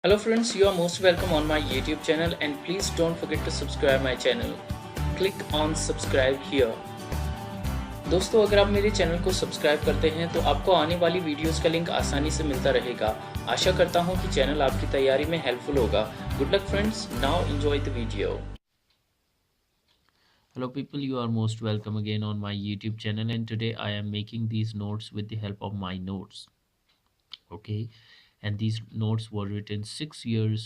Hello friends, you are most welcome on my YouTube channel and please don't forget to subscribe my channel. Click on subscribe here. दोस्तों अगर आप मेरे channel को subscribe करते हैं तो आपको आने वाली वीडियोस का लिंक आसानी से मिलता रहेगा। आशा करता हूं कि चैनल आपकी तैयारी में हेल्पफुल होगा। Good luck friends, now enjoy the video. Hello people, you are most welcome again on my YouTube channel, and today I am making these notes with the help of my notes. Okay, and these notes were written 6 years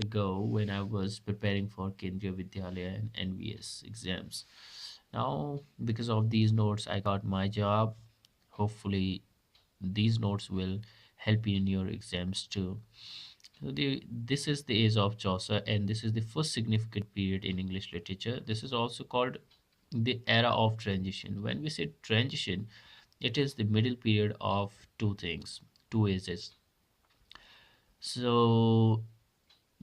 ago when I was preparing for Kendriya Vidyalaya and NVS exams. Now, because of these notes, I got my job. Hopefully, these notes will help you in your exams too. This is the age of Chaucer, and this is the first significant period in English literature. This is also called the era of transition. When we say transition, it is the middle period of two things, two ages. So,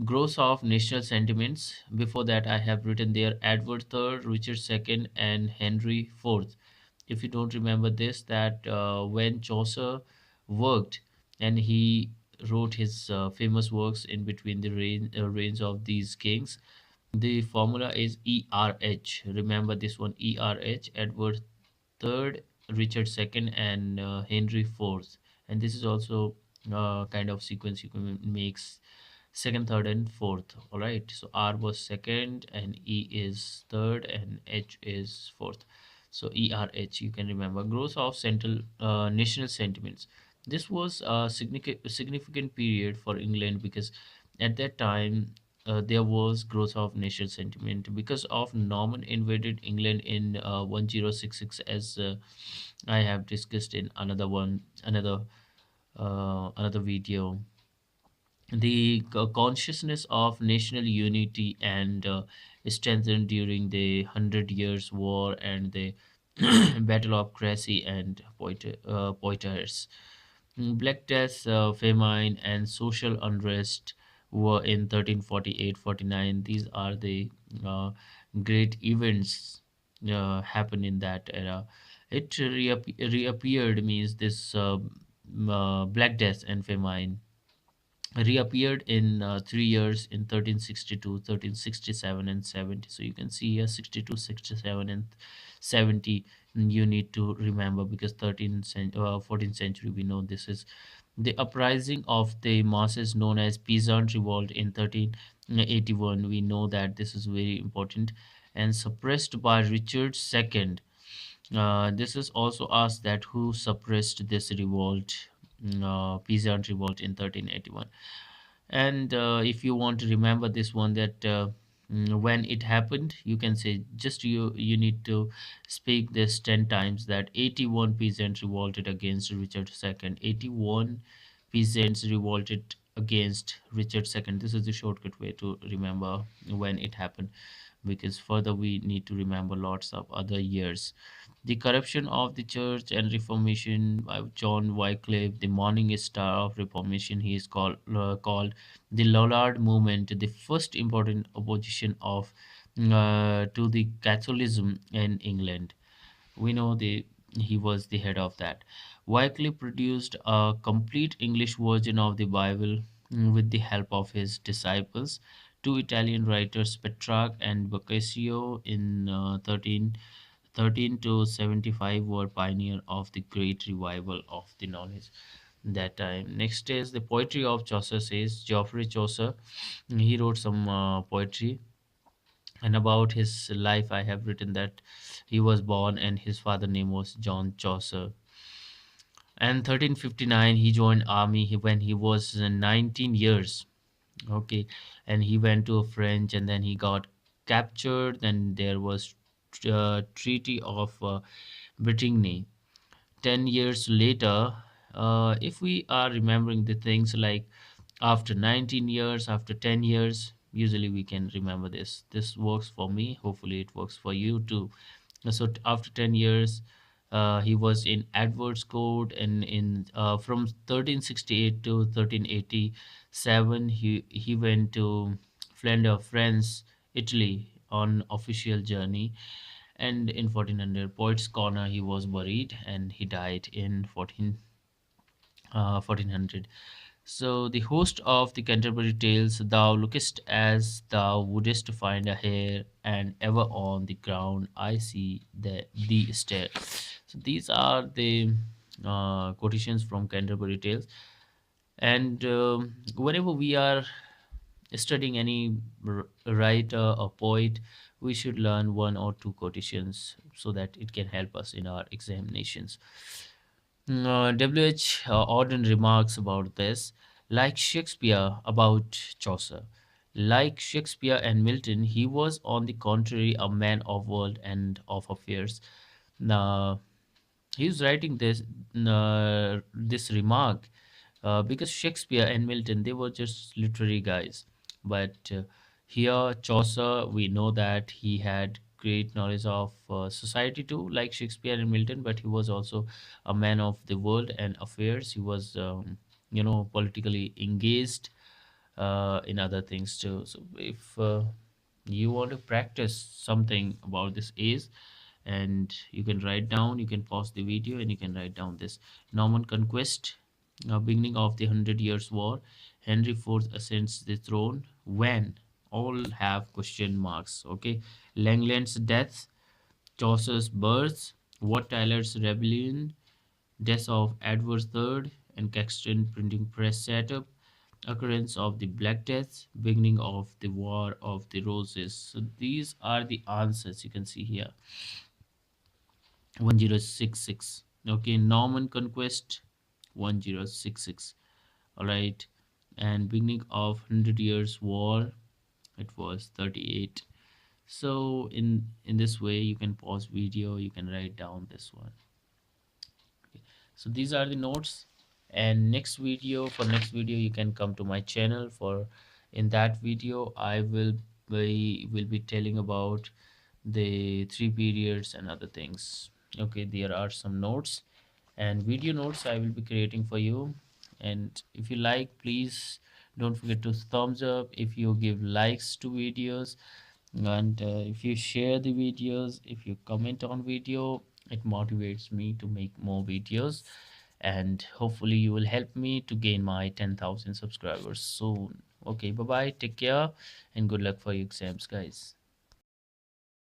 growth of national sentiments. Before that, I have written there Edward III, Richard II, and Henry IV. If you don't remember this, that when Chaucer worked and he wrote his famous works in between the reigns of these kings, the formula is ERH. Remember this one, ERH, Edward III, Richard II, and Henry IV. And this is also kind of sequence you can make second, third, and fourth. All right. So R was second, and E is third, and H is fourth. So ERH, you can remember. Growth of central national sentiments. This was a significant period for England because at that time there was growth of national sentiment because of Norman invaded England in 1066, as I have discussed in another video. The consciousness of national unity and strengthened during the Hundred Years' War and the Battle of Crecy and Poitiers. Black Death, famine, and social unrest were in 1348-49. These are the uh, great events happen in that era. It reappeared means this Black Death and famine reappeared in 3 years in 1362, 1367, and 70. So you can see here 62, 67, and 70. You need to remember because 14th century, we know this is the uprising of the masses known as Peasant Revolt in 1381. We know that this is very important and suppressed by Richard II. This is also asked that who suppressed this revolt, Peasant Revolt in 1381. And if you want to remember this one, that when it happened, you can say just you need to speak this 10 times, that 81 peasants revolted against Richard II. 81 peasants revolted against Richard II. This is the shortcut way to remember when it happened, because further we need to remember lots of other years. The corruption of the church and Reformation by John Wycliffe, the morning star of Reformation, he is called the Lollard movement, the first important opposition of to the Catholicism in England. We know he was the head of that. Wycliffe produced a complete English version of the Bible with the help of his disciples. Two Italian writers, Petrarch and Boccaccio, in 13 to 75, were pioneer of the great revival of the knowledge that time. Next is the poetry of Chaucer. Says Geoffrey Chaucer, he wrote some poetry, and about his life I have written that he was born and his father name was John Chaucer. And 1359 he joined army when he was 19 years. Okay, and he went to French, and then he got captured. Then there was Treaty of Brittany. 10 years later, if we are remembering the things like after 19 years, after 10 years, usually we can remember this works for me, hopefully it works for you too. So after 10 years, he was in Edward's court, and in from 1368 to 1387 he went to Flanders, France, Italy on official journey. And in 1400 Poets Corner he was buried, and he died in 1400. So the host of the Canterbury Tales, thou lookest as thou wouldest find a hare, and ever on the ground I see thee stare. So these are the quotations from Canterbury Tales. And whenever we are studying any writer or poet, we should learn one or two quotations so that it can help us in our examinations. W.H. Auden remarks about this, like Shakespeare about Chaucer. Like Shakespeare and Milton, he was, on the contrary, a man of world and of affairs. Now, he was writing this remark because Shakespeare and Milton, they were just literary guys, but here Chaucer, we know that he had great knowledge of society too, like Shakespeare and Milton, but he was also a man of the world and affairs. He was politically engaged in other things too. So if you want to practice something about this age, and you can write down, you can pause the video and you can write down this: Norman conquest, beginning of the Hundred Years' War, Henry IV ascends the throne, when, all have question marks. Okay, Langland's death, Chaucer's birth, Wat Tyler's rebellion, death of Edward III, and Caxton printing press setup, occurrence of the Black Death, beginning of the War of the Roses. So these are the answers you can see here. 1066. Okay, Norman conquest 1066. All right, and beginning of 100 Years War, it was 38. So in this way, you can pause video, you can write down this one. Okay. So these are the notes, and next video you can come to my channel. For in that video I will be telling about the three periods and other things. Okay, there are some notes and video notes I will be creating for you, and if you like, please don't forget to thumbs up. If you give likes to videos, and if you share the videos, if you comment on video, it motivates me to make more videos, and hopefully you will help me to gain my 10,000 subscribers soon. Okay, bye bye, take care, and good luck for your exams, guys.